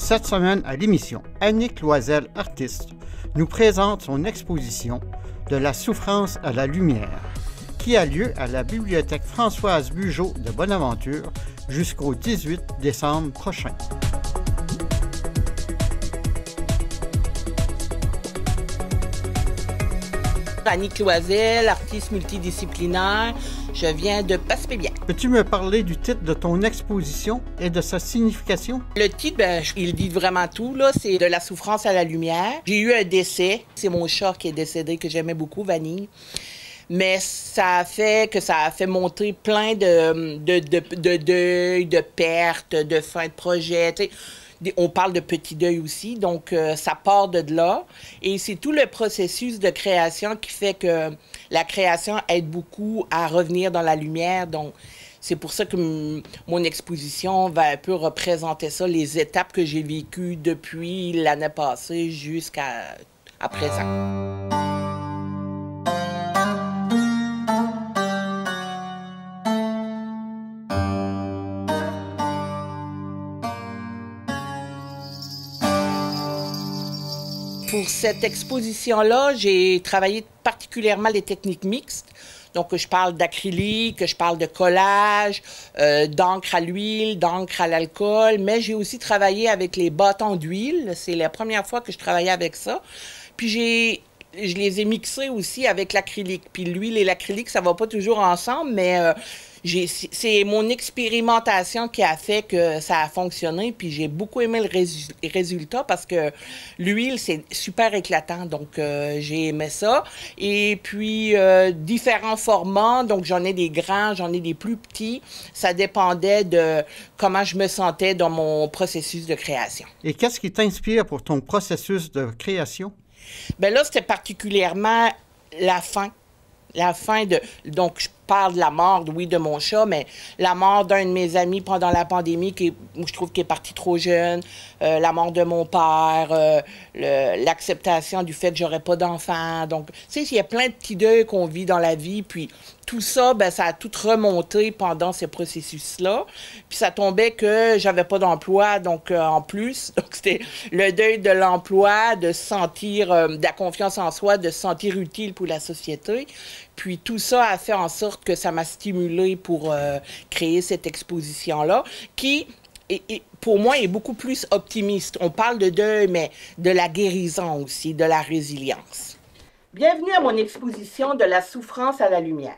Cette semaine à l'émission, Annick Loisel, artiste, nous présente son exposition « De la souffrance à la lumière » qui a lieu à la Bibliothèque Françoise Bugeaud de Bonaventure jusqu'au 18 décembre prochain. Annick Loisel, artiste multidisciplinaire. Je viens de Passepébian. Peux-tu me parler du titre de ton exposition et de sa signification? Le titre, il dit vraiment tout, là. C'est « De la souffrance à la lumière ». J'ai eu un décès. C'est mon chat qui est décédé, que j'aimais beaucoup, Vanille. Mais ça a fait monter plein de deuil, de pertes, de fin de projet, tu sais. On parle de petit deuil aussi, donc ça part de là. Et c'est tout le processus de création qui fait que la création aide beaucoup à revenir dans la lumière. Donc, c'est pour ça que mon exposition va un peu représenter ça, les étapes que j'ai vécues depuis l'année passée jusqu'à présent. Pour cette exposition-là, j'ai travaillé particulièrement les techniques mixtes. Donc, je parle d'acrylique, je parle de collage, d'encre à l'huile, d'encre à l'alcool, mais j'ai aussi travaillé avec les bâtons d'huile. C'est la première fois que je travaillais avec ça. Puis, je les ai mixés aussi avec l'acrylique. Puis l'huile et l'acrylique, ça va pas toujours ensemble, mais c'est mon expérimentation qui a fait que ça a fonctionné. Puis j'ai beaucoup aimé le résultat parce que l'huile, c'est super éclatant. Donc, j'ai aimé ça. Et puis, différents formats. Donc, j'en ai des grands, j'en ai des plus petits. Ça dépendait de comment je me sentais dans mon processus de création. Et qu'est-ce qui t'inspire pour ton processus de création? Bien là, c'était particulièrement la fin. La fin de... Donc, je parle de la mort, oui, de mon chat, mais la mort d'un de mes amis pendant la pandémie, je trouve qu'il est parti trop jeune, la mort de mon père, l'acceptation du fait que j'aurais pas d'enfant. Donc, tu sais, il y a plein de petits deuils qu'on vit dans la vie, puis tout ça, ben, ça a tout remonté pendant ces processus-là. Puis ça tombait que j'avais pas d'emploi, donc en plus. Donc, c'était le deuil de l'emploi, de sentir de la confiance en soi, de se sentir utile pour la société. Puis tout ça a fait en sorte que ça m'a stimulée pour créer cette exposition-là, qui, pour moi, est beaucoup plus optimiste. On parle de deuil, mais de la guérison aussi, de la résilience. Bienvenue à mon exposition de la souffrance à la lumière.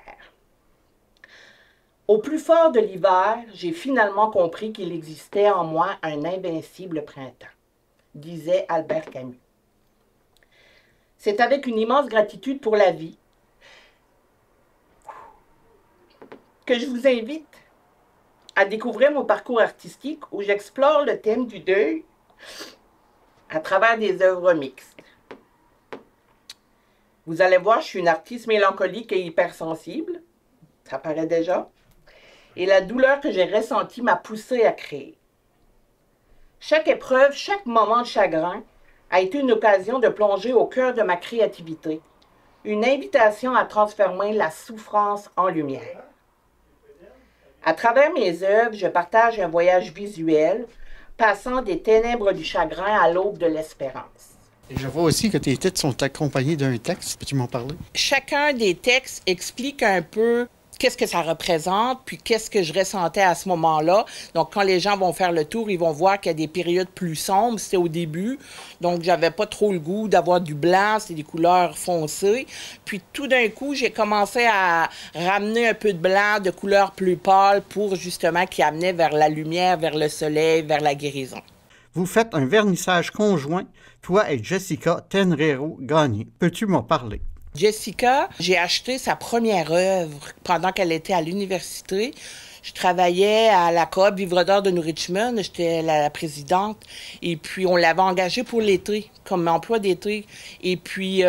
Au plus fort de l'hiver, j'ai finalement compris qu'il existait en moi un invincible printemps, disait Albert Camus. C'est avec une immense gratitude pour la vie que je vous invite à découvrir mon parcours artistique où j'explore le thème du deuil à travers des œuvres mixtes. Vous allez voir, je suis une artiste mélancolique et hypersensible, ça paraît déjà, et la douleur que j'ai ressentie m'a poussée à créer. Chaque épreuve, chaque moment de chagrin a été une occasion de plonger au cœur de ma créativité, une invitation à transformer la souffrance en lumière. À travers mes œuvres, je partage un voyage visuel, passant des ténèbres du chagrin à l'aube de l'espérance. Et je vois aussi que tes titres sont accompagnés d'un texte. Peux-tu m'en parler? Chacun des textes explique un peu qu'est-ce que ça représente, puis qu'est-ce que je ressentais à ce moment-là. Donc, quand les gens vont faire le tour, ils vont voir qu'il y a des périodes plus sombres. C'était au début, donc j'avais pas trop le goût d'avoir du blanc, c'était des couleurs foncées. Puis tout d'un coup, j'ai commencé à ramener un peu de blanc, de couleurs plus pâles, pour justement qui amenait vers la lumière, vers le soleil, vers la guérison. Vous faites un vernissage conjoint, toi et Jessica Tenreiro-Gagné. Peux-tu m'en parler? Jessica, j'ai acheté sa première œuvre pendant qu'elle était à l'université. Je travaillais à la coop Vivre d'or de New Richmond, j'étais la présidente, et puis on l'avait engagée pour l'été, comme emploi d'été. Et puis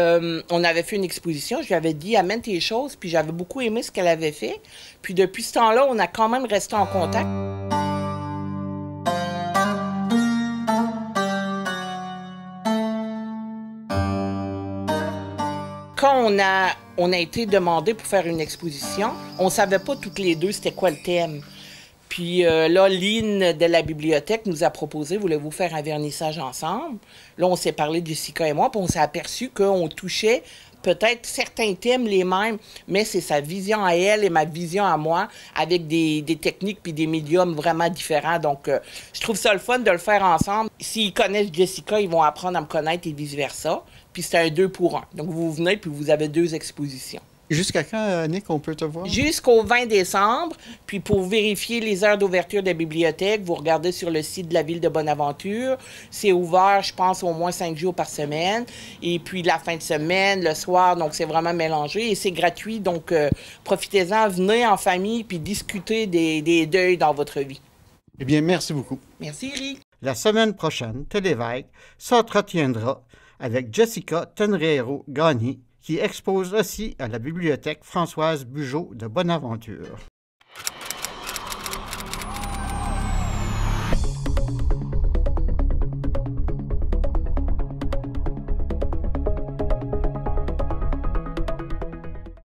on avait fait une exposition, je lui avais dit « amène tes choses », puis j'avais beaucoup aimé ce qu'elle avait fait. Puis depuis ce temps-là, on a quand même resté en contact. Quand on a été demandé pour faire une exposition, on ne savait pas toutes les deux c'était quoi le thème. Puis là, Lynn de la bibliothèque nous a proposé, voulez-vous faire un vernissage ensemble? Là, on s'est parlé, Jessica et moi, puis on s'est aperçu qu'on touchait peut-être certains thèmes les mêmes, mais c'est sa vision à elle et ma vision à moi, avec des techniques puis des médiums vraiment différents. Donc, je trouve ça le fun de le faire ensemble. S'ils connaissent Jessica, ils vont apprendre à me connaître et vice-versa. Puis c'est un 2 pour 1. Donc, vous venez puis vous avez 2 expositions. Jusqu'à quand, Nick, on peut te voir? Jusqu'au 20 décembre. Puis pour vérifier les heures d'ouverture de la bibliothèque, vous regardez sur le site de la Ville de Bonaventure. C'est ouvert, je pense, au moins 5 jours par semaine. Et puis la fin de semaine, le soir, donc c'est vraiment mélangé. Et c'est gratuit, donc profitez-en, venez en famille puis discutez des deuils dans votre vie. Eh bien, merci beaucoup. Merci, Eric. La semaine prochaine, Télévêque s'entretiendra avec Jessica Tenreiro-Gagné, qui expose aussi à la bibliothèque Françoise Bugeaud de Bonaventure.